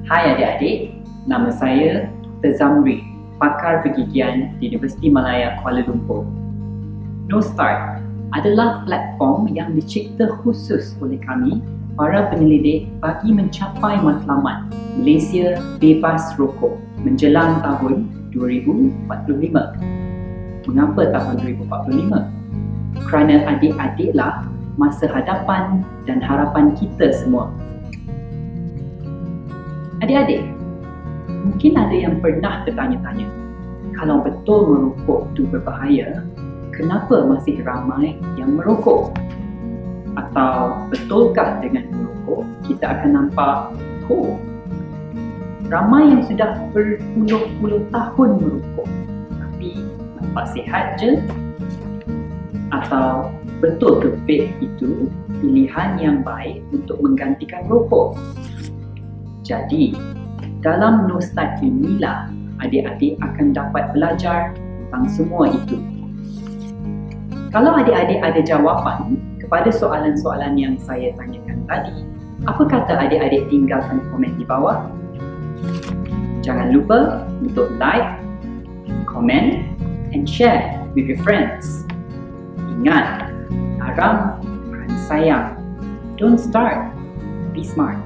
Hai adik-adik, nama saya Dr. Zamri, pakar pergigian di Universiti Malaya Kuala Lumpur. NoStart adalah platform yang dicipta khusus oleh kami, para penyelidik, bagi mencapai matlamat Malaysia bebas rokok menjelang tahun 2045. Mengapa tahun 2045? Kerana adik-adiklah masa hadapan dan harapan kita semua. Adik-adik, mungkin ada yang pernah bertanya-tanya, kalau betul merokok itu berbahaya, kenapa masih ramai yang merokok? Atau betulkah dengan merokok kita akan nampak, ramai yang sudah berpuluh-puluh tahun merokok tapi nampak sihat je? Atau betul ke vape itu pilihan yang baik untuk menggantikan rokok? Jadi, dalam NoStart inilah adik-adik akan dapat belajar tentang semua itu. Kalau adik-adik ada jawapan kepada soalan-soalan yang saya tanyakan tadi, apa kata adik-adik tinggalkan komen di bawah? Jangan lupa untuk like, comment, and share with your friends. Ingat, haram bukan sayang. Don't start, be smart.